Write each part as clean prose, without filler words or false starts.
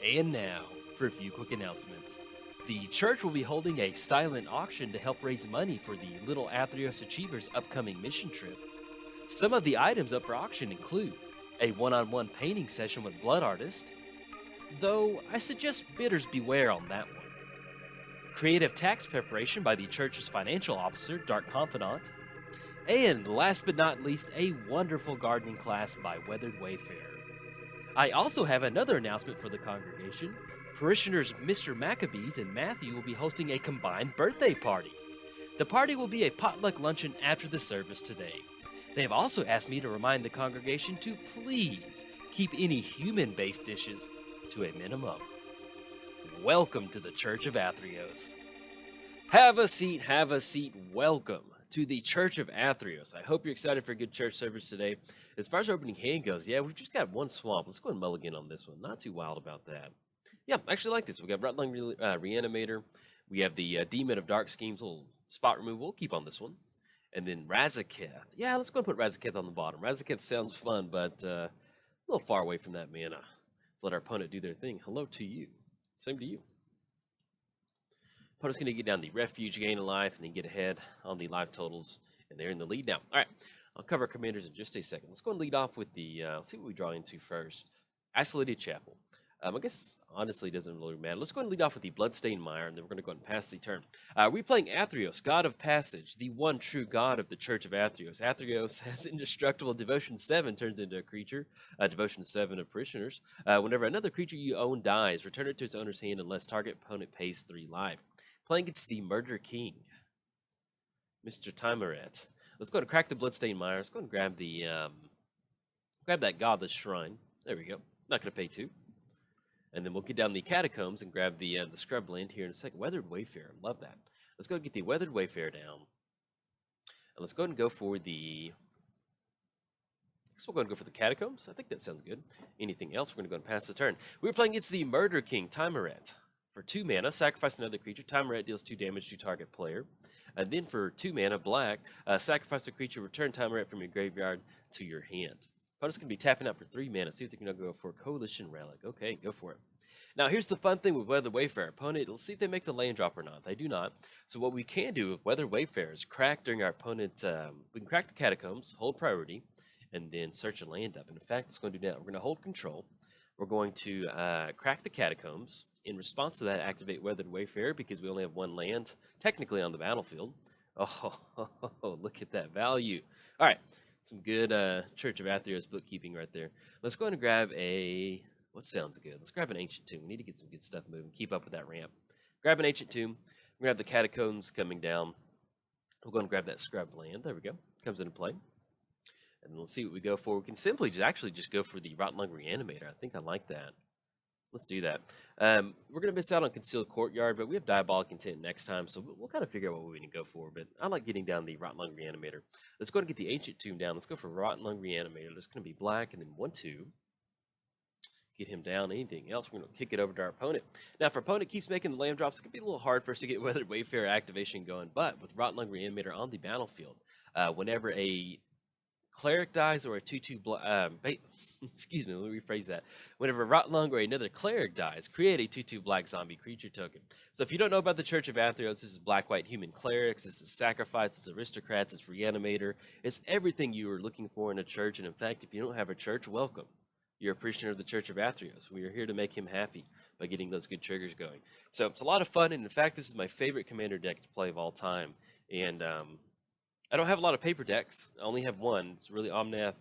And now, for a few quick announcements. The church will be holding a silent auction to help raise money for the Little Athreos Achievers' upcoming mission trip. Some of the items up for auction include a one-on-one painting session with Blood Artist, though I suggest bidders beware on that one. Creative tax preparation by the church's financial officer, Dark Confidant, and last but not least, a wonderful gardening class by Weathered Wayfarer. I also have another announcement for the congregation. Parishioners Mr. Maccabees and Matthew will be hosting a combined birthday party. The party will be a potluck luncheon after the service today. They have also asked me to remind the congregation to please keep any human-based dishes to a minimum. Welcome to the Church of Athreos. Have a seat, welcome to the Church of Athreos. I hope you're excited for a good church service today. As far as our opening hand goes, yeah, we've just got one swamp. Let's go and mulligan on this one. Not too wild about that. Yeah, I actually like this. We got Rutling Reanimator. We have the Demon of Dark Schemes, little spot removal. We'll keep on this one. And then Razaketh. Yeah, let's go and put Razaketh on the bottom. Razaketh sounds fun, but a little far away from that mana. Let's let our opponent do their thing. Hello to you. Same to you. Opponent's going to get down the refuge, gain a life, and then get ahead on the life totals, and they're in the lead now. All right, I'll cover commanders in just a second. Let's go and lead off with the, let's see what we draw into first. Isolated Chapel. I guess, honestly, it doesn't really matter. Let's go and lead off with the Bloodstained Mire, and then we're going to go ahead and pass the turn. We're playing Athreos, God of Passage, the one true God of the Church of Athreos. Athreos has Indestructible. Devotion 7 turns into a creature. Devotion 7 of Parishioners. Whenever another creature you own dies, return it to its owner's hand unless target opponent pays 3 life. Playing against the Murder King, Mr. Tymaret. Let's go ahead and crack the Bloodstained Mire. Let's go ahead and grab the grab that Godless Shrine. There we go. Not going to pay 2. And then we'll get down the Catacombs and grab the Scrub Land here in a second. Weathered Wayfarer. Love that. Let's go and get the Weathered Wayfarer down. And let's go ahead and go for the... I guess we'll go ahead and go for the Catacombs. I think that sounds good. Anything else, we're going to go and pass the turn. We're playing against the Murder King, Tymaret. For 2 mana, sacrifice another creature. Tymaret deals 2 damage to target player. And then for 2 mana, black, sacrifice a creature, return Tymaret from your graveyard to your hand. Opponent's going to be tapping out for 3 mana. See if they can go for Coalition Relic. Okay, go for it. Now, here's the fun thing with Weathered Wayfarer. Opponent, let's see if they make the land drop or not. They do not. So what we can do with Weathered Wayfarer is crack during our opponent's... we can crack the Catacombs, hold priority, and then search a land up. And in fact, let's go and do that. We're going to hold control. We're going to crack the Catacombs. In response to that, activate Weathered Wayfarer because we only have 1 land technically on the battlefield. Oh, look at that value. All right, some good Church of Athreos bookkeeping right there. Let's go ahead and grab a... What sounds good? Let's grab an Ancient Tomb. We need to get some good stuff moving. Keep up with that ramp. Grab an Ancient Tomb. Grab the Catacombs coming down. We'll go and grab that Scrub Land. There we go. Comes into play. And let's see what we go for. We can simply just go for the Rotlung Reanimator. I think I like that. Let's do that. We're going to miss out on Concealed Courtyard, but we have Diabolic Intent next time, so we'll kind of figure out what we need to go for. But I like getting down the Rotlung Reanimator. Let's go and get the Ancient Tomb down. Let's go for Rotlung Reanimator. It's going to be black, and then 1/2. Get him down. Anything else, we're going to kick it over to our opponent. Now, if our opponent keeps making the land drops, it's going to be a little hard for us to get Weathered Wayfarer activation going. But with Rotlung Reanimator on the battlefield, whenever a Cleric dies or a 2/2 excuse me, let me rephrase that. Whenever Rotlung or another Cleric dies, create a 2/2 black zombie creature token. So if you don't know about the Church of Athreos, this is black-white human clerics, this is sacrifice, it's aristocrats, it's reanimator. It's everything you are looking for in a church. And in fact, if you don't have a church, welcome. You're a parishioner of the Church of Athreos. We are here to make him happy by getting those good triggers going. So it's a lot of fun, and in fact, this is my favorite commander deck to play of all time. And I don't have a lot of paper decks. I only have one. It's really Omnath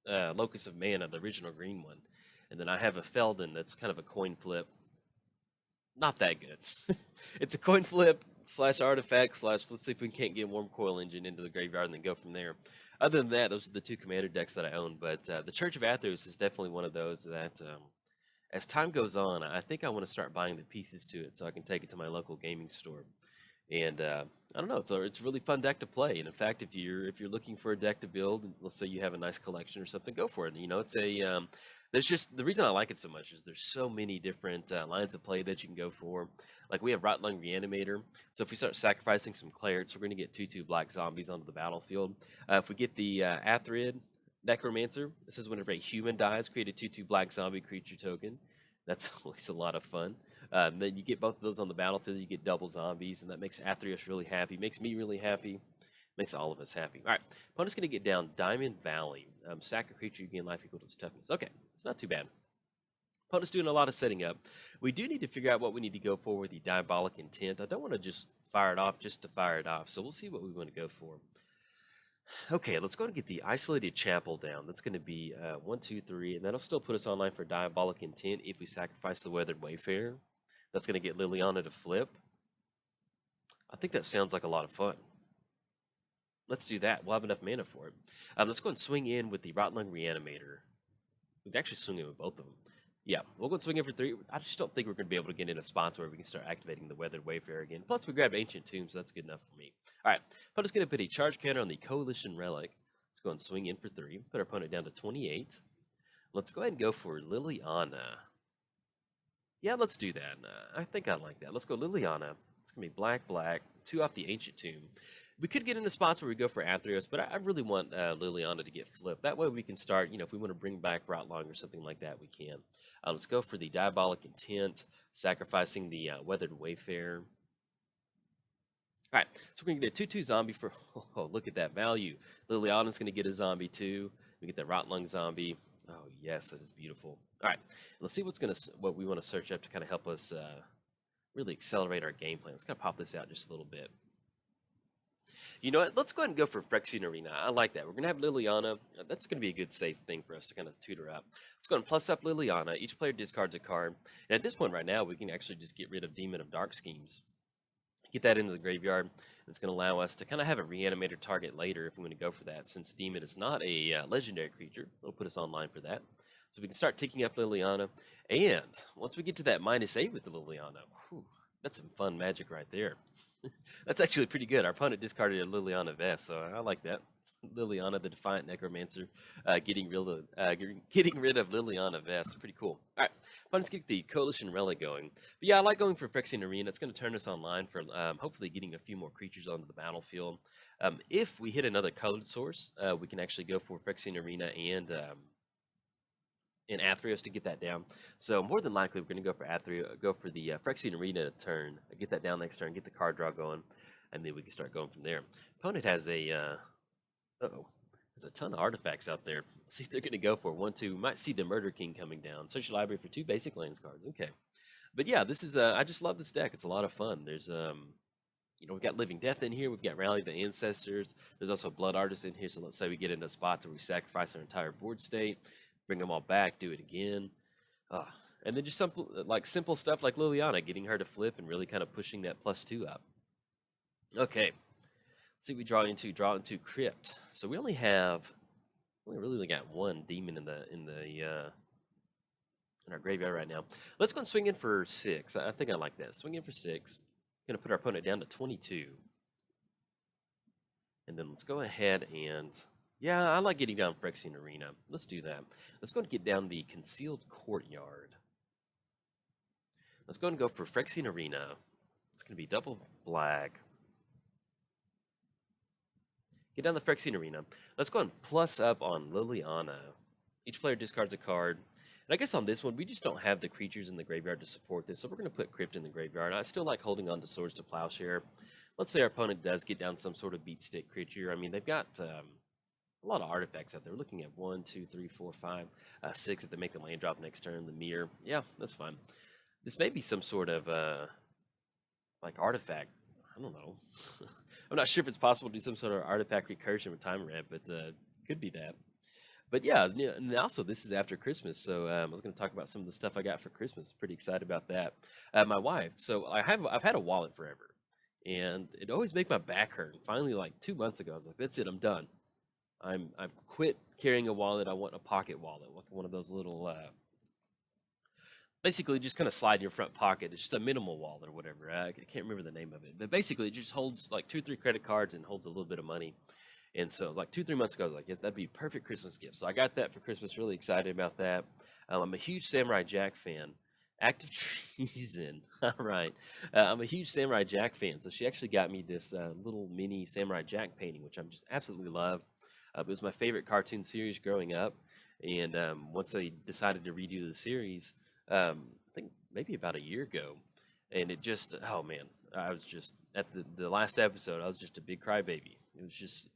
Locus of Mana, the original green one. And then I have a Feldon that's kind of a coin flip. Not that good. It's a coin flip / artifact / let's see if we can't get Warm Coil Engine into the graveyard and then go from there. Other than that, those are the 2 commander decks that I own. But the Church of Athreos is definitely one of those that, as time goes on, I think I want to start buying the pieces to it so I can take it to my local gaming store. And I don't know, it's a really fun deck to play. And in fact, if you're looking for a deck to build, let's say you have a nice collection or something, go for it. You know, it's a there's just the reason I like it so much is there's so many different lines of play that you can go for. Like we have Rotlung Reanimator, so if we start sacrificing some clerics, we're going to get 2/2 black zombies onto the battlefield. If we get the Athreid Necromancer, this is whenever a human dies, create a 2/2 black zombie creature token. That's always a lot of fun. Then you get both of those on the battlefield. You get double zombies, and that makes Athreos really happy. Makes me really happy. Makes all of us happy. All right, opponent's going to get down Diamond Valley. Sack a creature, you gain life equal to its toughness. Okay, it's not too bad. Opponent's doing a lot of setting up. We do need to figure out what we need to go for with the Diabolic Intent. I don't want to just fire it off just to fire it off, so we'll see what we want to go for. Okay, let's go and get the Isolated Chapel down. That's going to be 1, 2, 3, and that'll still put us online for Diabolic Intent if we sacrifice the Weathered Wayfarer. That's going to get Liliana to flip. I think that sounds like a lot of fun. Let's do that. We'll have enough mana for it. Let's go and swing in with the Rotlung Reanimator. We can actually swing in with both of them. Yeah, we'll go and swing in for 3. I just don't think we're going to be able to get in a spot where we can start activating the Weathered Wayfarer again. Plus, we grabbed Ancient Tomb, so that's good enough for me. All right, opponent's going to put a charge counter on the Coalition Relic. Let's go and swing in for 3. Put our opponent down to 28. Let's go ahead and go for Liliana. Yeah, let's do that. I think I like that. Let's go Liliana. It's going to be black, black, 2 off the Ancient Tomb. We could get into spots where we go for Athreos, but I really want Liliana to get flipped. That way we can start, if we want to bring back Rotlong or something like that, we can. Let's go for the Diabolic Intent, sacrificing the Weathered Wayfarer. All right, so we're going to get a 2/2 zombie for, oh, look at that value. Liliana's going to get a zombie too. We get that Rotlung zombie. Oh, yes, that is beautiful. All right, let's see what we want to search up to kind of help us really accelerate our game plan. Let's kind of pop this out just a little bit. You know what? Let's go ahead and go for Phyrexian Arena. I like that. We're going to have Liliana. That's going to be a good safe thing for us to kind of tutor up. Let's go and plus up Liliana. Each player discards a card. And at this point right now, we can actually just get rid of Demon of Dark Schemes. Get that into the graveyard. It's going to allow us to kind of have a reanimator target later if we want to go for that. Since Demon is not a legendary creature, it'll put us online for that. So we can start ticking up Liliana. And once we get to that -8 with the Liliana, whew, that's some fun magic right there. That's actually pretty good. Our opponent discarded a Liliana Vest, so I like that. Liliana, the Defiant Necromancer, getting rid of Liliana Vest. Pretty cool. All right, let's get the Coalition Relic going. But yeah, I like going for Phyrexian Arena. It's going to turn us online for hopefully getting a few more creatures onto the battlefield. If we hit another colored source, we can actually go for Phyrexian Arena and Athreos to get that down. So more than likely, we're going to go for Athreos, go for the Phyrexian Arena turn, get that down next turn, get the card draw going, and then we can start going from there. Opponent has a, there's a ton of artifacts out there. Let's see if they're going to go for 1, 2. We might see the Murder King coming down. Search your library for 2 basic lands cards. Okay. But yeah, this is, I just love this deck. It's a lot of fun. There's, we've got Living Death in here. We've got Rally the Ancestors. There's also Blood Artist in here. So let's say we get into spots where we sacrifice our entire board state. Bring them all back, do it again. And then just simple stuff like Liliana, getting her to flip and really kind of pushing that +2 up. Okay. Let's see what we draw into Crypt. So we only really got 1 demon in our graveyard right now. Let's go and swing in for 6. I think I like that. Swing in for 6. Gonna put our opponent down to 22. And then let's go ahead and yeah, I like getting down Phyrexian Arena. Let's do that. Let's go and get down the Concealed Courtyard. Let's go and go for Phyrexian Arena. It's going to be double black. Get down the Phyrexian Arena. Let's go and plus up on Liliana. Each player discards a card. And I guess on this one, we just don't have the creatures in the graveyard to support this, so we're going to put Crypt in the graveyard. I still like holding on to Swords to Plowshare. Let's say our opponent does get down some sort of beat stick creature. I mean, they've got a lot of artifacts out there. We're looking at 1, 2, 3, 4, 5, 6 if they make the land drop next turn. The mirror. Yeah, that's fine. This may be some sort of artifact. I don't know. I'm not sure if it's possible to do some sort of artifact recursion with Tymaret, but could be that. But yeah, and also this is after Christmas, so I was going to talk about some of the stuff I got for Christmas. Pretty excited about that. My wife. So I've had a wallet forever, and it always make my back hurt. And finally, like 2 months ago, I was like, that's it, I'm done. I've quit carrying a wallet. I want a pocket wallet, like one of those little, basically just kind of slide in your front pocket. It's just a minimal wallet or whatever. I can't remember the name of it, but basically it just holds like 2 or 3 credit cards and holds a little bit of money. And so it was like 2 or 3 months ago, I was like, yes, that'd be a perfect Christmas gift. So I got that for Christmas. Really excited about that. I'm a huge Samurai Jack fan. Active Treason. All right. I'm a huge Samurai Jack fan. So she actually got me this little mini Samurai Jack painting, which I'm just absolutely love. It was my favorite cartoon series growing up, and once they decided to redo the series, I think maybe about a year ago, and it just, oh man, I was just at the last episode. I was just a big crybaby. It was just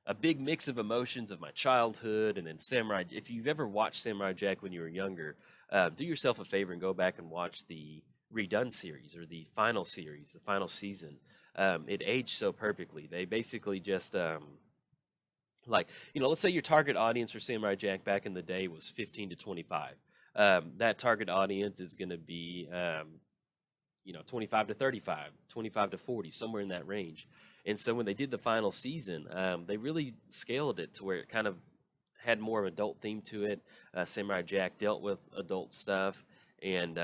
a big mix of emotions of my childhood, and then Samurai. If you've ever watched Samurai Jack when you were younger, do yourself a favor and go back and watch the redone series or the final series, the final season. It aged so perfectly. They basically just like, let's say your target audience for Samurai Jack back in the day was 15 to 25. That target audience is going to be 25 to 35, 25 to 40, somewhere in that range. And so when they did the final season, they really scaled it to where it kind of had more of an adult theme to it. Samurai Jack dealt with adult stuff, and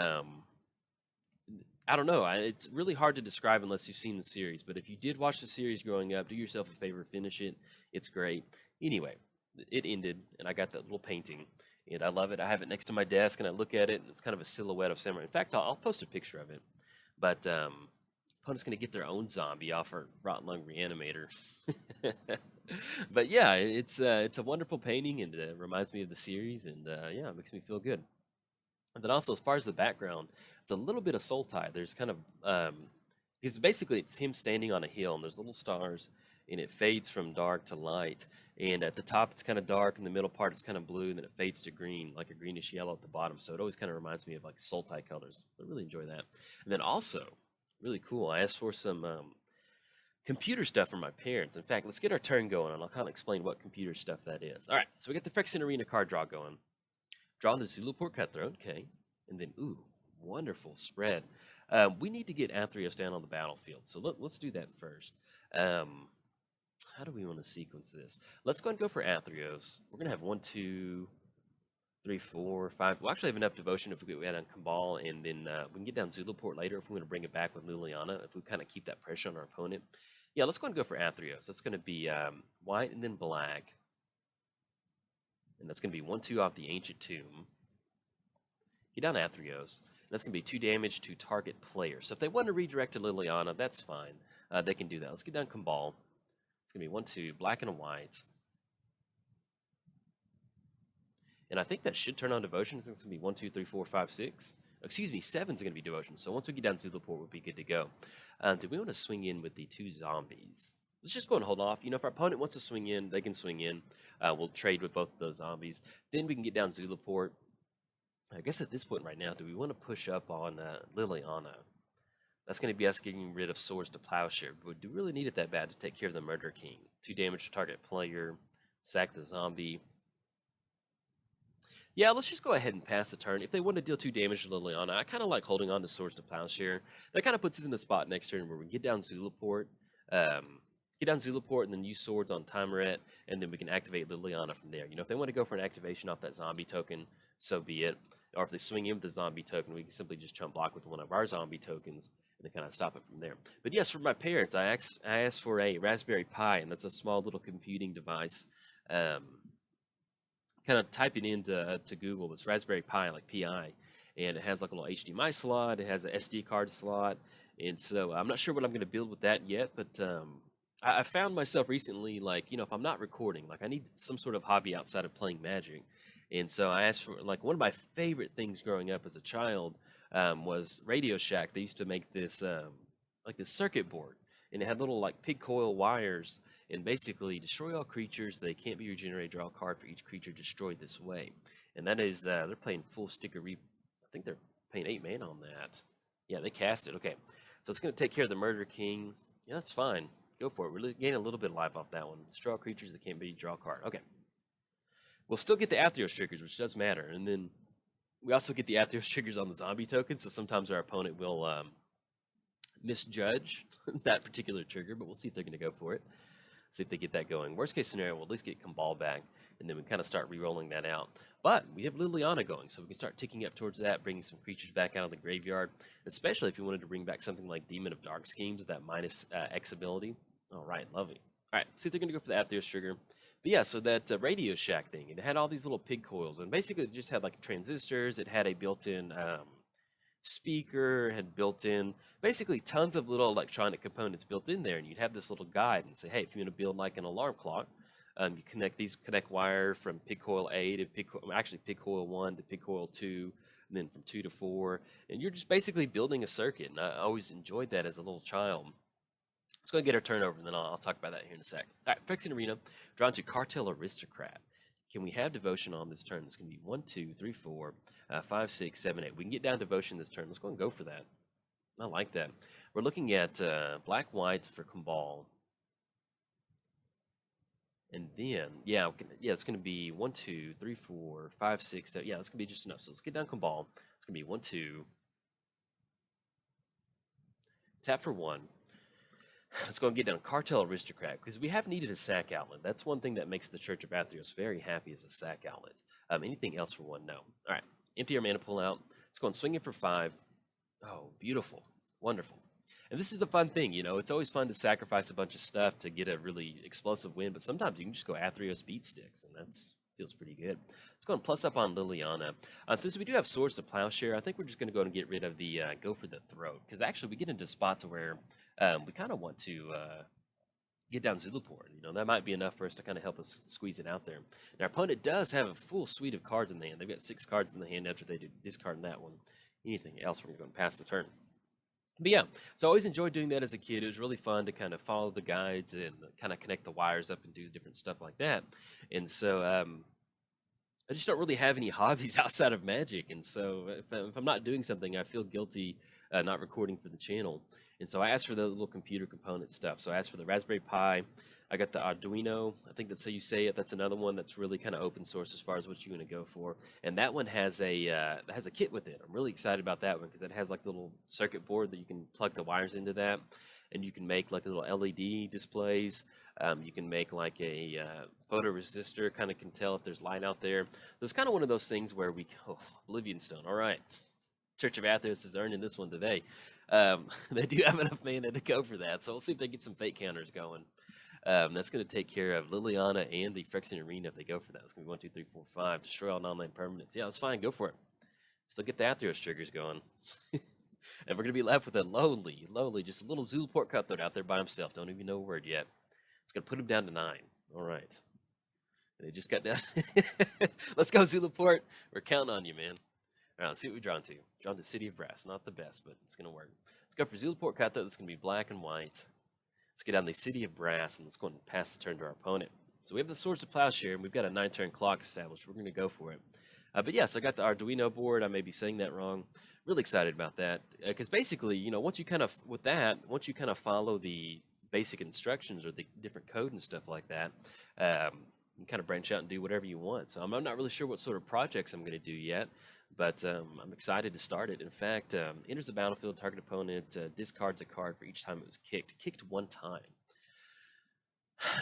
I don't know. It's really hard to describe unless you've seen the series. But if you did watch the series growing up, do yourself a favor, finish it. It's great. Anyway, it ended, and I got that little painting, and I love it. I have it next to my desk, and I look at it, and it's kind of a silhouette of Samurai. In fact, I'll post a picture of it. But opponent's going to get their own zombie off our Rotten Lung Reanimator. But yeah, it's a wonderful painting, and it reminds me of the series, and yeah, it makes me feel good. And then also, as far as the background, it's a little bit of Soul Tide. There's kind of because basically it's him standing on a hill, and there's little stars, and it fades from dark to light. And at the top, it's kind of dark, and the middle part, it's kind of blue, and then it fades to green, like a greenish yellow at the bottom. So it always kind of reminds me of like Soul Tide colors. I really enjoy that. And then also, really cool, I asked for some computer stuff from my parents. In fact, let's get our turn going, and I'll kind of explain what computer stuff that is. All right, so we got the Phyrexian Arena card draw going. Draw the Zulaport Cutthroat, okay. And then, ooh, wonderful spread. We need to get Athreos down on the battlefield, so let's do that first. How do we want to sequence this? Let's go and go for Athreos. We're going to have 1, 2, 3, 4, 5. We'll actually have enough devotion if we get on Cabal, and then we can get down Zulaport later if we want to bring it back with Liliana, if we kind of keep that pressure on our opponent. Yeah, let's go and go for Athreos. That's going to be white and then black. And that's going to be 1, 2 off the Ancient Tomb. Get down Athreos. That's going to be 2 damage to target player. So if they want to redirect to Liliana, that's fine. They can do that. Let's get down Cabal. It's going to be 1, 2, black and a white. And I think that should turn on devotion. It's going to be 1, 2, 3, 4, 5, 6. Excuse me, 7's going to be devotion. So once we get down Zulaport, we'll be good to go. Do we want to swing in with the 2 zombies? Let's just go and hold off. If our opponent wants to swing in, they can swing in. We'll trade with both of those zombies. Then we can get down Zulaport. I guess at this point right now, do we want to push up on Liliana? That's going to be us getting rid of Swords to Plowshare. But do we really need it that bad to take care of the Murder King? 2 damage to target player. Sack the zombie. Yeah, let's just go ahead and pass the turn. If they want to deal 2 damage to Liliana, I kind of like holding on to Swords to Plowshare. That kind of puts us in the spot next turn where we get down Zulaport. And then use Swords on Tymaret, and then we can activate Liliana from there. If they want to go for an activation off that zombie token, so be it. Or if they swing in with the zombie token, we can simply just chump block with one of our zombie tokens and then kind of stop it from there. But yes, for my parents, I asked for a Raspberry Pi, and that's a small little computing device. Kind of type it into Google. It's Raspberry Pi, like PI, and it has like a little HDMI slot. It has an SD card slot, and so I'm not sure what I'm going to build with that yet, but I found myself recently, like, if I'm not recording, like I need some sort of hobby outside of playing Magic. And so I asked for, like, one of my favorite things growing up as a child was Radio Shack. They used to make this, like this circuit board, and it had little, like, pig coil wires, and basically destroy all creatures. They can't be regenerated. Draw a card for each creature destroyed this way. And that is, they're playing full Stickery. I think they're paying 8 mana on that. Yeah, they cast it. Okay. So it's going to take care of the Murder King. Yeah, that's fine. Go for it. We're gaining a little bit of life off that one. Destroy creatures that can't be draw a card. Okay. We'll still get the Athreos triggers, which does matter. And then we also get the Athreos triggers on the zombie token, so sometimes our opponent will misjudge that particular trigger, but we'll see if they're going to go for it. See if they get that going. Worst case scenario, we'll at least get Cabal back, and then we kind of start re-rolling that out. But we have Liliana going, so we can start ticking up towards that, bringing some creatures back out of the graveyard, especially if you wanted to bring back something like Demon of Dark Schemes with that minus X ability. All right, lovely. All right, see if they're going to go for the Athreos trigger. But yeah, so that Radio Shack thing, it had all these little pig coils, and basically it just had like transistors. It had a built-in speaker, had built-in basically tons of little electronic components built in there, and you'd have this little guide and say, hey, if you want to build like an alarm clock, you connect wire from pig coil A to pig coil 1 to pig coil 2, and then from 2 to 4, and you're just basically building a circuit. And I always enjoyed that as a little child. Let's go and get our turnover, and then I'll talk about that here in a sec. All right, Phyrexian Arena, drawn to Cartel Aristocrat. Can we have devotion on this turn? It's going to be 1, 2, 3, 4, 5, 6, 7, 8. We can get down devotion this turn. Let's go and go for that. I like that. We're looking at black white for Cabal. And then, yeah, it's going to be 1, 2, 3, 4, 5, 6, 7. Yeah, it's going to be just enough. So let's get down Cabal. It's going to be 1, 2. Tap for 1. Let's go and get down Cartel Aristocrat, because we have needed a sack outlet. That's one thing that makes the Church of Athreos very happy, is a sack outlet. Anything else for 1? No. All right. Empty our mana pull out. Let's go and swing it for 5. Oh, beautiful. Wonderful. And this is the fun thing, it's always fun to sacrifice a bunch of stuff to get a really explosive win, but sometimes you can just go Athreos beat sticks, and that feels pretty good. Let's go and plus up on Liliana. Since we do have Swords to Plowshare, I think we're just going to go and get rid of the go for the throat, because actually we get into spots where we kind of want to get down Zulaport. That might be enough for us to kind of help us squeeze it out there. And our opponent does have a full suite of cards in the hand. They've got 6 cards in the hand after they discard that one. Anything else, we're going to go and pass the turn. But yeah, so I always enjoyed doing that as a kid. It was really fun to kind of follow the guides and kind of connect the wires up and do different stuff like that. And so I just don't really have any hobbies outside of Magic. And so if I'm not doing something, I feel guilty not recording for the channel. And so I asked for the little computer component stuff. So I asked for the Raspberry Pi. I got the Arduino. I think that's how you say it. That's another one that's really kind of open source as far as what you're going to go for. And that one has a kit with it. I'm really excited about that one because it has like the little circuit board that you can plug the wires into that, and you can make like little LED displays. You can make like a photoresistor, kind of can tell if there's light out there. So it's kind of one of those things where Oblivion Stone. All right. Church of Athens is earning this one today. They do have enough mana to go for that. So we'll see if they get some fate counters going. That's going to take care of Liliana and the Phyrexian Arena if they go for that. It's going to be 1, 2, 3, 4, 5. Destroy all non-land permanents. Yeah, that's fine. Go for it. Still get the Athreos triggers going. And we're going to be left with a lowly, just a little Zulaport Cutthroat out there by himself. Don't even know a word yet. It's going to put him down to 9. All right. They just got down. Let's go, Zulaport. We're counting on you, man. All right, let's see what we're drawn to. Drawn to City of Brass. Not the best, but it's going to work. Let's go for Zulaport Cutthroat. That's going to be black and white. Let's get on the City of Brass, and let's go and pass the turn to our opponent. So we have the Swords of Plowshare, and we've got a 9-turn clock established. We're going to go for it. But yes, I got the Arduino board. I may be saying that wrong. Really excited about that. Because basically, once you kind of follow the basic instructions or the different code and stuff like that, you kind of branch out and do whatever you want. So I'm not really sure what sort of projects I'm going to do yet. But I'm excited to start it. In fact, enters the battlefield, target opponent discards a card for each time it was kicked. Kicked 1 time.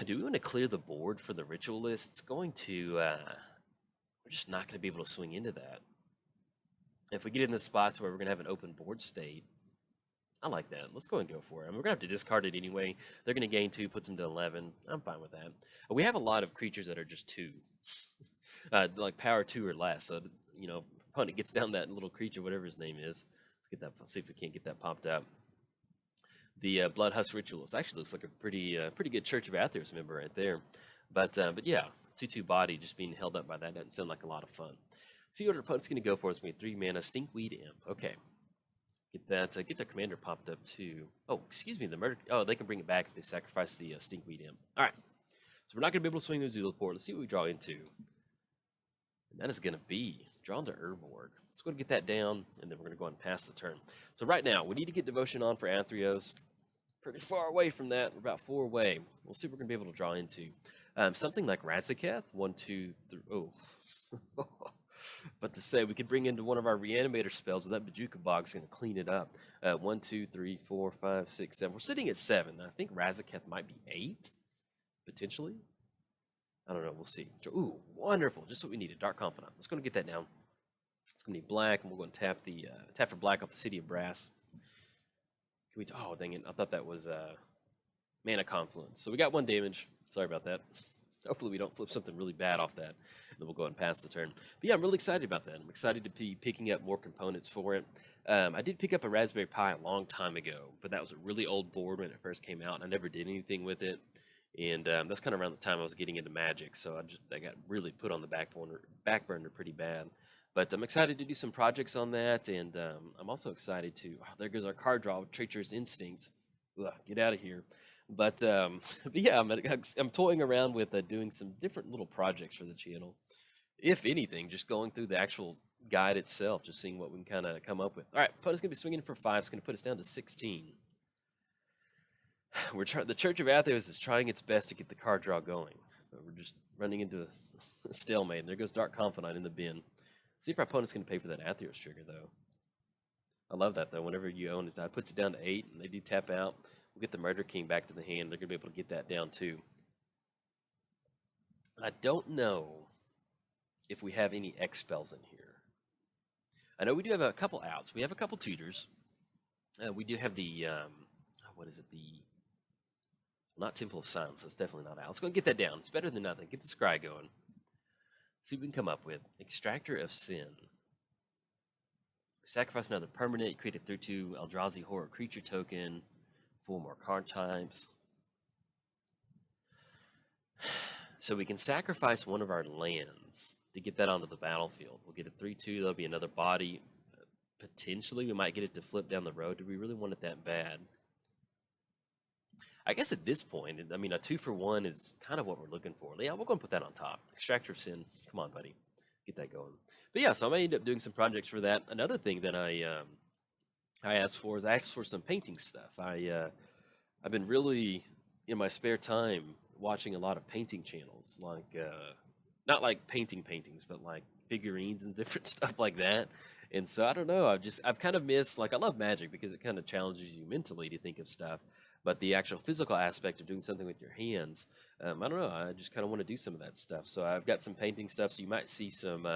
Do we want to clear the board for the Ritualist? It's going to... we're just not going to be able to swing into that. If we get in the spots where we're going to have an open board state, I like that. Let's go and go for it. We're going to have to discard it anyway. They're going to gain 2, puts them to 11. I'm fine with that. We have a lot of creatures that are just 2. Like power 2 or less. So, opponent gets down that little creature, whatever his name is. Let's get that. See if we can't get that popped up. The Bloodhusk Ritualist actually looks like a pretty good Church of Athreos member right there. But yeah, 2/2 body just being held up by that doesn't sound like a lot of fun. See what our opponent's going to go for. It's going to be 3 mana Stinkweed Imp. Okay, get that. Get their commander popped up too. Oh, excuse me, the murder. Oh, they can bring it back if they sacrifice the Stinkweed Imp. All right, so we're not going to be able to swing the Zulaport. Let's see what we draw into. And that is going to be drawn to Urborg. Let's go and get that down, and then we're going to go and pass the turn. So right now, we need to get Devotion on for Athreos. Pretty far away from that. We're about 4 away. We'll see what we're going to be able to draw into. Something like Razaketh. 1, 2, 3. Oh. But to say we could bring into one of our Reanimator spells with that Bajuka Bog's going to clean it up. 1, 2, 3, 4, 5, 6, 7. We're sitting at 7. I think Razaketh might be 8, potentially. I don't know. We'll see. Ooh, wonderful. Just what we needed. Dark Confidant. Let's go and get that down. It's going to be black, and we'll go and tap for black off the City of Brass. Can we? Oh, dang it. I thought that was Mana Confluence. So we got 1 damage. Sorry about that. Hopefully we don't flip something really bad off that, and then we'll go and pass the turn. But yeah, I'm really excited about that. I'm excited to be picking up more components for it. I did pick up a Raspberry Pi a long time ago, but that was a really old board when it first came out, and I never did anything with it. And that's kind of around the time I was getting into Magic, so I got really put on the back burner pretty bad. But I'm excited to do some projects on that, and I'm also excited to. Oh, there goes our card draw with Treacherous Instinct. Ugh, get out of here. But yeah, I'm toying around with doing some different little projects for the channel. If anything, just going through the actual guide itself, just seeing what we can kind of come up with. All right, opponent's gonna be swinging for 5. It's gonna put us down to 16. We're trying. The Church of Athreos is trying its best to get the card draw going, but we're just running into a stalemate. And there goes Dark Confidant in the bin. See if our opponent's going to pay for that Athreos trigger, though. I love that, though. Whenever you own it, it puts it down to 8, and they do tap out. We'll get the Murder King back to the hand. They're going to be able to get that down, too. I don't know if we have any X spells in here. I know we do have a couple outs. We have a couple tutors. We do have the, what is it? Not Temple of Silence. That's definitely not out. Let's go and get that down. It's better than nothing. Get the scry going. See what we can come up with. Extractor of Sin. Sacrifice another permanent. Create a 3/2 Eldrazi Horror creature token. 4 more card types. So we can sacrifice one of our lands to get that onto the battlefield. We'll get a 3/2. There'll be another body. Potentially, we might get it to flip down the road. Do we really want it that bad? I guess at this point, I mean, a 2-for-1 is kind of what we're looking for. Yeah, we're going to put that on top. Extractor of Sin. Come on, buddy. Get that going. But yeah, so I may end up doing some projects for that. Another thing that I asked for is I asked for some painting stuff. I've been really, in my spare time, watching a lot of painting channels. Like, not like paintings, but like figurines and different stuff like that. And so I don't know. I've kind of missed, like, I love Magic because it kind of challenges you mentally to think of stuff. But the actual physical aspect of doing something with your hands, I don't know. I just kind of want to do some of that stuff. So I've got some painting stuff. So you might see some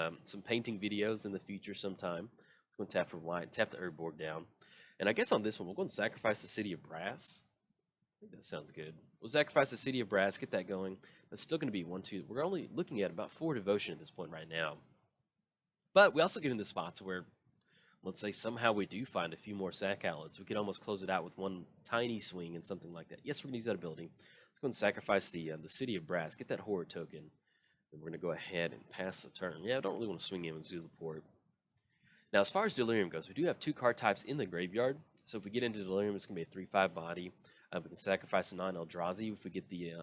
painting videos in the future sometime. I'm going to tap for white, tap the herb board down. And I guess on this one, we'll go and sacrifice the City of Brass. I think that sounds good. We'll sacrifice the City of Brass, get that going. That's still going to be 1-2. We're only looking at about 4 devotion at this point right now. But we also get into spots where, let's say somehow we do find a few more sack outlets. We could almost close it out with one tiny swing and something like that. Yes, we're going to use that ability. Let's go and sacrifice the City of Brass. Get that horror token. And we're going to go ahead and pass the turn. Yeah, I don't really want to swing in with Zulaport. Now, as far as Delirium goes, we do have 2 card types in the graveyard. So if we get into Delirium, it's going to be a 3/5 body. We can sacrifice a 9 Eldrazi if we get the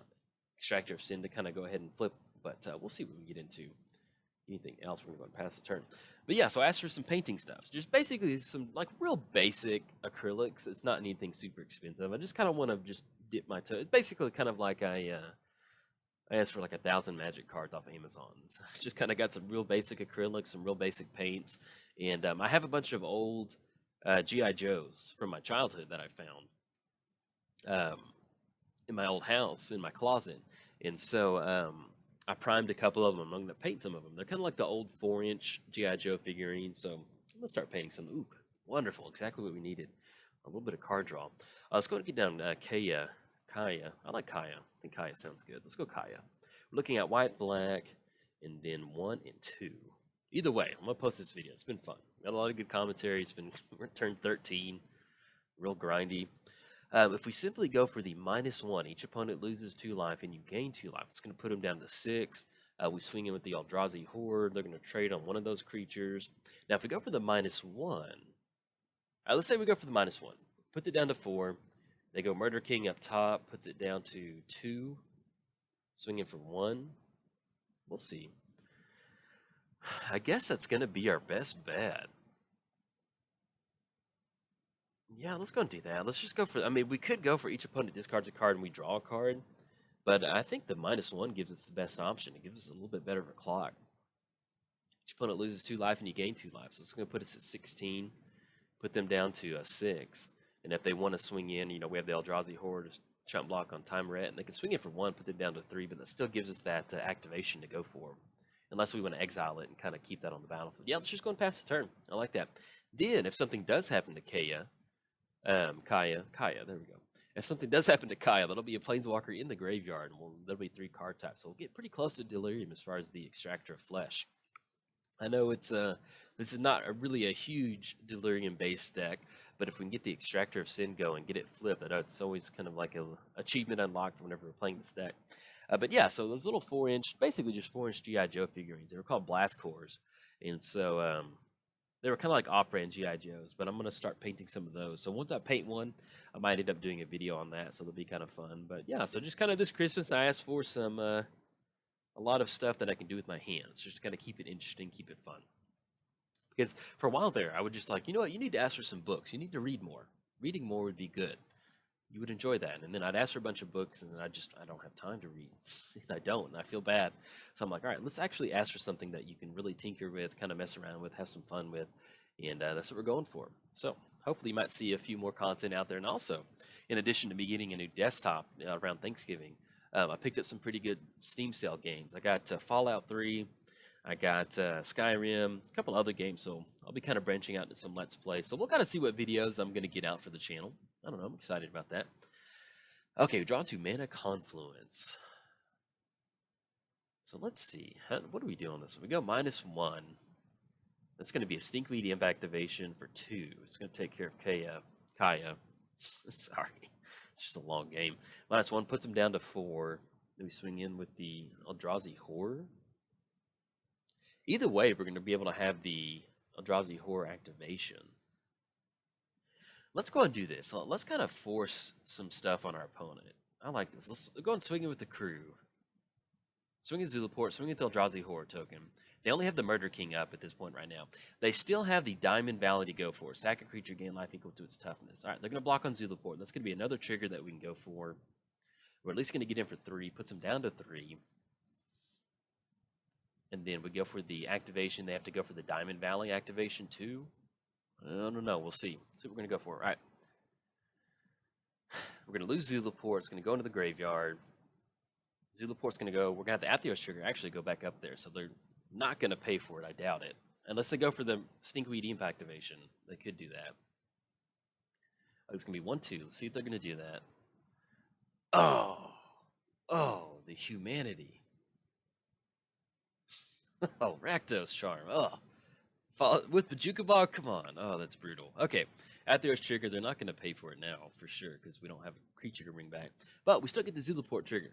Extractor of Sin to kind of go ahead and flip. But we'll see what we get into. Anything else, we're going to go and pass the turn. But yeah, so I asked for some painting stuff. Just basically some, like, real basic acrylics. It's not anything super expensive. I just kind of want to just dip my toe. It's basically kind of like I asked for like 1,000 Magic cards off Amazon. So I just kind of got some real basic acrylics, some real basic paints. And I have a bunch of old G.I. Joes from my childhood that I found in my old house, in my closet. And so I primed a couple of them. I'm going to paint some of them. They're kind of like the old 4-inch G.I. Joe figurines. So I'm going to start painting some. Ooh, wonderful. Exactly what we needed. A little bit of card draw. Let's go and get down Kaya. I like Kaya. I think Kaya sounds good. Let's go Kaya. We're looking at white, black, and then 1 and 2. Either way, I'm going to post this video. It's been fun. Got a lot of good commentary. We're turned 13. Real grindy. If we simply go for the -1, each opponent loses 2 life and you gain 2 life. It's going to put them down to 6. We swing in with the Eldrazi Horde. They're going to trade on one of those creatures. Now, if we go for the -1, let's say we go for the -1. Puts it down to 4. They go Murder King up top. Puts it down to 2. Swinging for 1. We'll see. I guess that's going to be our best bet. Yeah, let's go and do that. Let's just go for, I mean, we could go for each opponent discards a card and we draw a card, but I think the -1 gives us the best option. It gives us a little bit better of a clock. Each opponent loses 2 life and you gain 2 life, so it's going to put us at 16, put them down to 6, and if they want to swing in, we have the Eldrazi Horde, chump block on Tymaret, and they can swing in for 1, put them down to 3, but that still gives us that activation to go for, unless we want to exile it and kind of keep that on the battlefield. Yeah, let's just go and pass the turn. I like that. Then, if something does happen to Kaya, there we go. If something does happen to Kaya, that'll be a Planeswalker in the graveyard, and there'll be 3 card types. So we'll get pretty close to Delirium as far as the Extractor of Flesh. I know this is not really a huge Delirium-based deck, but if we can get the Extractor of Sin going, get it flipped, I know it's always kind of like an achievement unlocked whenever we're playing this deck. But yeah, so those little 4-inch, basically just 4-inch G.I. Joe figurines, they were called Blast Cores. And so they were kind of like off-brand GI Joes, but I'm gonna start painting some of those. So once I paint one, I might end up doing a video on that, so it'll be kind of fun. But yeah, so just kind of this Christmas, I asked for some a lot of stuff that I can do with my hands, just to kind of keep it interesting, keep it fun. Because for a while there, I would just like, you know what, you need to ask for some books. You need to read more. Reading more would be good. You would enjoy that. And then I'd ask for a bunch of books, and then I don't have time to read. And I don't, and I feel bad. So I'm like, all right, let's actually ask for something that you can really tinker with, kind of mess around with, have some fun with. And that's what we're going for. So hopefully you might see a few more content out there. And also, in addition to me getting a new desktop around Thanksgiving, I picked up some pretty good Steam sale games. I got Fallout 3, I got Skyrim, a couple other games, so I'll be kind of branching out into some Let's Play. So we'll kind of see what videos I'm going to get out for the channel. I don't know, I'm excited about that. Okay, we draw to Mana Confluence. So let's see, what do we do on this one? We go -1. That's going to be a Stinkweed Imp activation for 2. It's going to take care of Kaya. Sorry, it's just a long game. -1 puts him down to 4. Then we swing in with the Eldrazi Horror. Either way, we're going to be able to have the Eldrazi Horror activation. Let's go and do this. Let's kind of force some stuff on our opponent. I like this. Let's go and swing it with the crew. Swing at Zulaport, swing at the Eldrazi Horror token. They only have the Murder King up at this point right now. They still have the Diamond Valley to go for. Sack a creature, gain life equal to its toughness. All right, they're going to block on Zulaport. That's going to be another trigger that we can go for. We're at least going to get in for 3. Puts them down to 3. And then we go for the activation. They have to go for the Diamond Valley activation too. I don't know. We'll see. See what we're going to go for. All right. We're going to lose Zulaport. It's going to go into the graveyard. Zulaport's going to go. We're going to have the Athreos trigger actually go back up there. So they're not going to pay for it. I doubt it. Unless they go for the Stinkweed Imp activation. They could do that. It's going to be 1-2. Let's see if they're going to do that. Oh, the humanity. Oh, Rakdos Charm. Oh, with Bajuka Bog? Come on. Oh, that's brutal. Okay, Athreos trigger. They're not going to pay for it now, for sure, because we don't have a creature to bring back. But we still get the Zulaport trigger.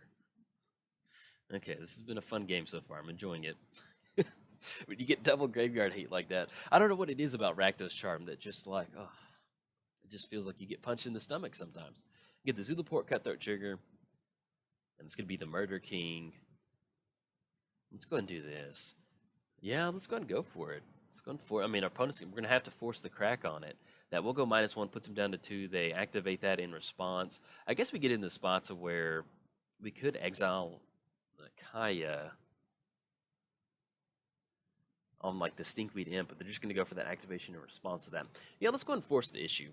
Okay, this has been a fun game so far. I'm enjoying it. When you get double graveyard hate like that, I don't know what it is about Rakdos Charm that just like, oh, it just feels like you get punched in the stomach sometimes. You get the Zulaport Cutthroat trigger, and it's going to be the Murder King. Let's go and do this. Yeah, let's go and go for it. Let's go for it. I mean, our opponents, we're going to have to force the crack on it. That will go -1, puts them down to 2. They activate that in response. I guess we get into spots of where we could exile Kaya on like the Stinkweed Imp, but they're just going to go for that activation in response to that. Yeah, let's go and force the issue.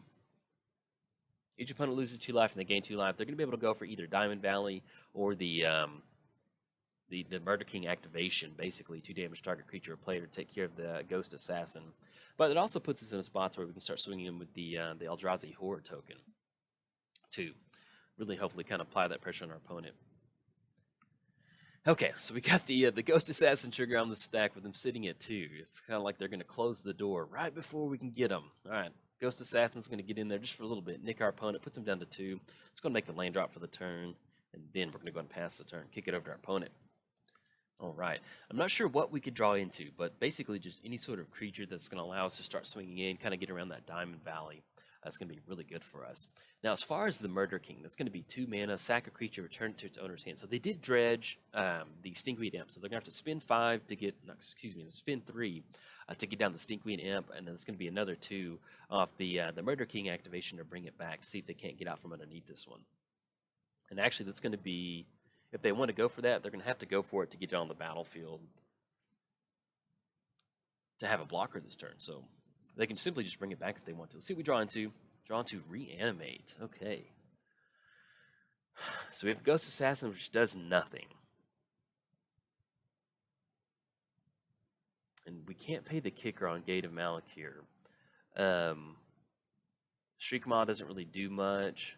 Each opponent loses 2 life and they gain 2 life. They're going to be able to go for either Diamond Valley or the Murder King activation, basically 2 damage target creature or player to take care of the Ghost Assassin. But it also puts us in a spot where we can start swinging in with the Eldrazi Horror token to really hopefully kind of apply that pressure on our opponent. Okay, so we got the Ghost Assassin trigger on the stack with them sitting at 2. It's kind of like they're going to close the door right before we can get them. All right, Ghost Assassin's going to get in there just for a little bit, nick our opponent, puts him down to 2. It's going to make the land drop for the turn, and then we're going to go and pass the turn, kick it over to our opponent. All right, I'm not sure what we could draw into, but basically just any sort of creature that's going to allow us to start swinging in, kind of get around that Diamond Valley. That's going to be really good for us. Now, as far as the Murder King, that's going to be 2 mana, sack a creature, return it to its owner's hand. So they did dredge the Stinkweed Imp. So they're going to have to spend 5 to get, no, excuse me, spend 3 to get down the Stinkweed Imp, and then it's going to be another 2 off the Murder King activation to bring it back to see if they can't get out from underneath this one. And actually, that's going to be, if they want to go for that, they're going to have to go for it to get it on the battlefield to have a blocker this turn. So they can simply just bring it back if they want to. Let's see what we draw into. Draw into Reanimate. Okay. So we have Ghost Assassin, which does nothing. And we can't pay the kicker on Gate of Malakir. Shriekmaw doesn't really do much.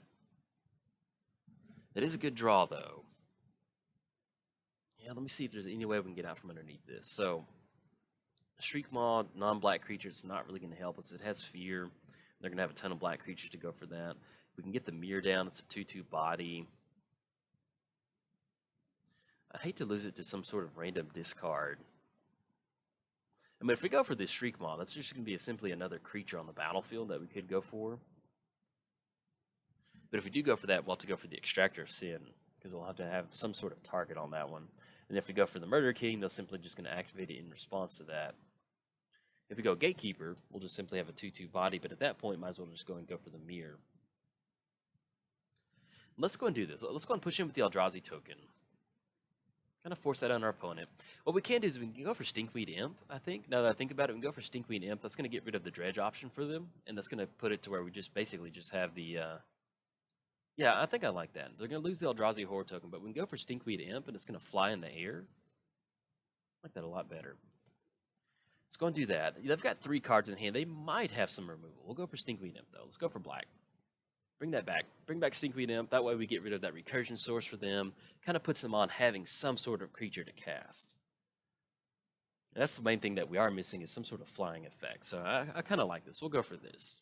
It is a good draw, though. Yeah, let me see if there's any way we can get out from underneath this. So, Shriekmaw, non-black creature, it's not really going to help us. It has Fear. They're going to have a ton of black creatures to go for that. We can get the Mirror down. It's a 2/2 body. I'd hate to lose it to some sort of random discard. I mean, if we go for the Shriek Maw, that's just going to be simply another creature on the battlefield that we could go for. But if we do go for that, we'll have to go for the Extractor of Sin, because we'll have to have some sort of target on that one. And if we go for the Murder King, they'll simply just going to activate it in response to that. If we go Gatekeeper, we'll just simply have a 2/2 body, but at that point, might as well just go and go for the Mirror. Let's go and do this. Let's go and push in with the Eldrazi token. Kind of force that on our opponent. What we can do is we can go for Stinkweed Imp, I think. Now that I think about it, we can go for Stinkweed Imp. That's going to get rid of the Dredge option for them, and that's going to put it to where we just basically just have the... Yeah, I think I like that. They're going to lose the Eldrazi Horror token, but we can go for Stinkweed Imp, and it's going to fly in the air. I like that a lot better. Let's go and do that. They've got 3 cards in hand. They might have some removal. We'll go for Stinkweed Imp, though. Let's go for black. Bring that back. Bring back Stinkweed Imp. That way we get rid of that recursion source for them. Kind of puts them on having some sort of creature to cast. And that's the main thing that we are missing is some sort of flying effect. So I kind of like this. We'll go for this.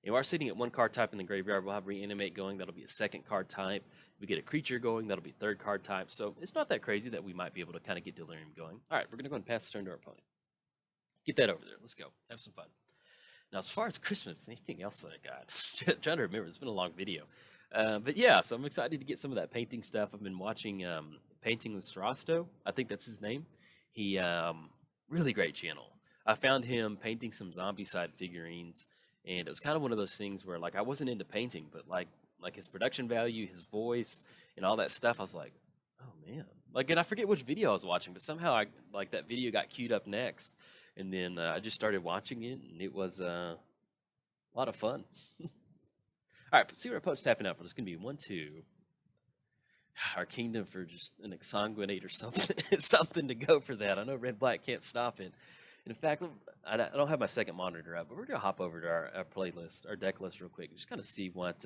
And we are sitting at 1 card type in the graveyard. We'll have Reanimate going. That'll be a 2nd card type. We get a creature going. That'll be 3rd card type. So it's not that crazy that we might be able to kind of get Delirium going. All right, we're going to go and pass the turn to our opponent. Get that over there. Let's go. Have some fun. Now, as far as Christmas, anything else that I got? Trying to remember. It's been a long video. But yeah, so I'm excited to get some of that painting stuff. I've been watching Painting with Sarasto. I think that's his name. He, really great channel. I found him painting some Zombicide figurines, and it was kind of one of those things where, like, I wasn't into painting, but, like his production value, his voice, and all that stuff, I was like, oh, man. Like, and I forget which video I was watching, but somehow, that video got queued up next. And then I just started watching it, and it was a lot of fun. All right, let's see what our opponent's tapping out for. It's going to be 1/2. Our Kingdom for just an Exsanguinate or something. Something to go for that. I know red-black can't stop it. And in fact, I don't have my second monitor up, but we're going to hop over to our playlist, our deck list real quick. Just kind of see what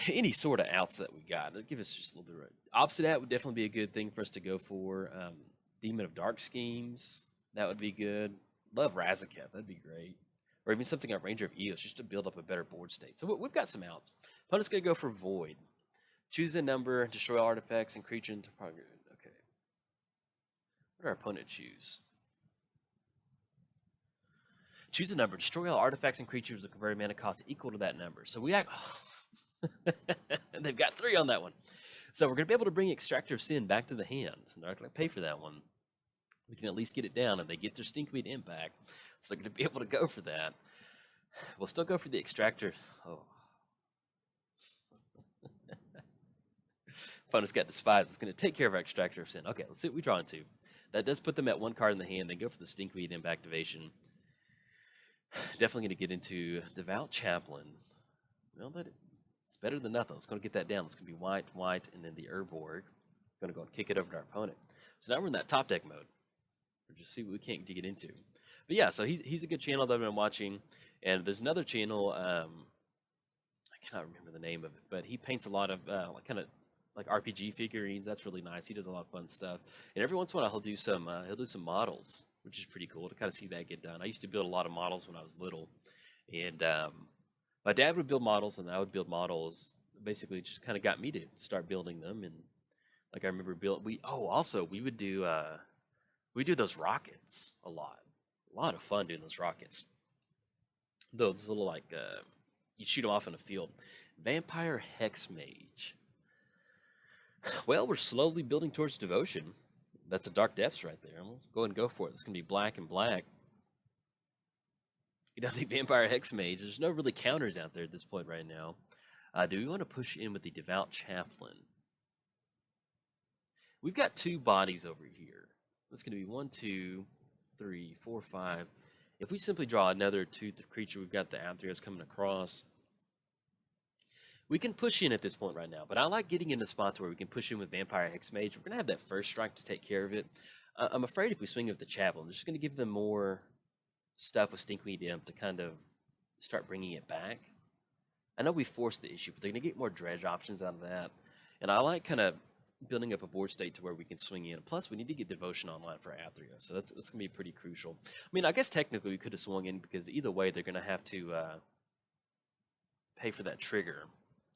any sort of outs that we got. It'll give us just a little bit of... Obsidian would definitely be a good thing for us to go for. Demon of Dark Schemes, that would be good. Love Razaketh, that'd be great. Or even something like Ranger of Eos, just to build up a better board state. So we've got some outs. Opponent's going to go for Void. Choose a number, destroy artifacts, and creature into progress. Okay. What did our opponent choose? Choose a number, destroy all artifacts and creatures with a converted mana cost equal to that number. So we they've got 3 on that one. So we're going to be able to bring Extractor of Sin back to the hand. They're not going to pay for that one. We can at least get it down, and they get their Stinkweed Imp back. So they're going to be able to go for that. We'll still go for the Extractor. Oh. Opponent's got Despise. It's going to take care of our Extractor of Sin. Okay, let's see what we draw into. That does put them at 1 card in the hand. They go for the Stinkweed Imp activation. Definitely going to get into Devout Chaplain. Well, it's better than nothing. Let's go and get that down. It's going to be white, and then the Urborg. Going to go and kick it over to our opponent. So now we're in that top deck mode. We'll just see what we can't get into. But yeah, so he's a good channel that I've been watching. And there's another channel, I cannot remember the name of it, but he paints a lot of kind of like RPG figurines. That's really nice. He does a lot of fun stuff. And every once in a while he'll do some models, which is pretty cool to kind of see that get done. I used to build a lot of models when I was little. And my dad would build models, and I would build models. Basically, it just kind of got me to start building them. And like I remember we would do those rockets a lot. A lot of fun doing those rockets. Those little, like, you shoot them off in a field. Vampire Hex Mage. Well, we're slowly building towards Devotion. That's a Dark Depths right there. I'm going to go and go for it. It's going to be black and black. You know, the Vampire Hex Mage. There's no really counters out there at this point right now. Do we want to push in with the Devout Chaplain? We've got 2 bodies over here. That's going to be 1, 2, 3, 4, 5. If we simply draw another 2 creature, we've got the Athreos coming across. We can push in at this point right now, but I like getting into spots where we can push in with Vampire Hex Mage. We're going to have that first strike to take care of it. I'm afraid if we swing with the Chaplain, it's just going to give them more stuff with Stinkweed Imp to kind of start bringing it back. I know we forced the issue, but they're going to get more dredge options out of that. And I like kind of building up a board state to where we can swing in. Plus, we need to get Devotion online for Athreos, so that's going to be pretty crucial. I mean, I guess technically we could have swung in, because either way, they're going to have to pay for that trigger.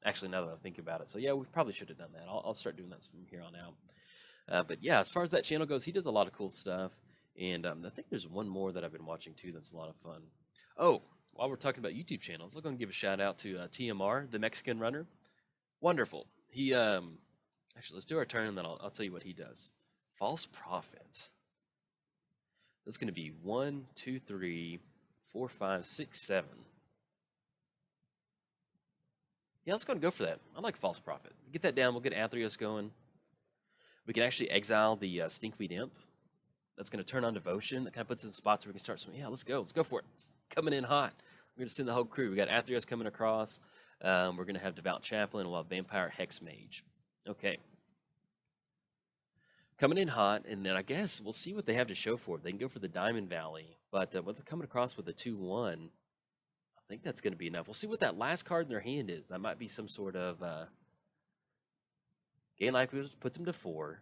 Actually, now that I think about it. So yeah, we probably should have done that. I'll start doing that from here on out. But yeah, as far as that channel goes, he does a lot of cool stuff. And I think there's one more that I've been watching too that's a lot of fun. Oh, while we're talking about YouTube channels, I'm going to give a shout out to TMR, the Mexican runner. Wonderful. He actually, let's do our turn and then I'll tell you what he does. False prophet. That's going to be 1, 2, 3, 4, 5, 6, 7. Yeah, let's go and go for that. I like false prophet. Get that down. We'll get Athreos going. We can actually exile the Stinkweed Imp. That's going to turn on devotion. That kind of puts us in spots where we can start some. Yeah, let's go. Let's go for it. Coming in hot. We're going to send the whole crew. We got Athreos coming across. We're going to have Devout Chaplain and we'll have Vampire Hex Mage. Okay. Coming in hot, and then I guess we'll see what they have to show for it. They can go for the Diamond Valley, but what they're coming across with a 2-1, I think that's going to be enough. We'll see what that last card in their hand is. That might be some sort of gain life puts them to 4.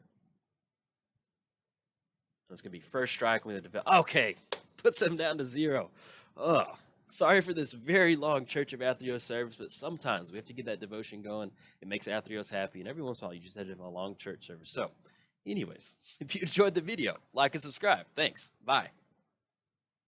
That's going to be first strike with the okay, puts them down to 0. Oh, sorry for this very long Church of Athreos service, but sometimes we have to get that devotion going. It makes Athreos happy, and every once in a while you just have to have a long church service. So anyways, if you enjoyed the video, like and subscribe. Thanks. Bye.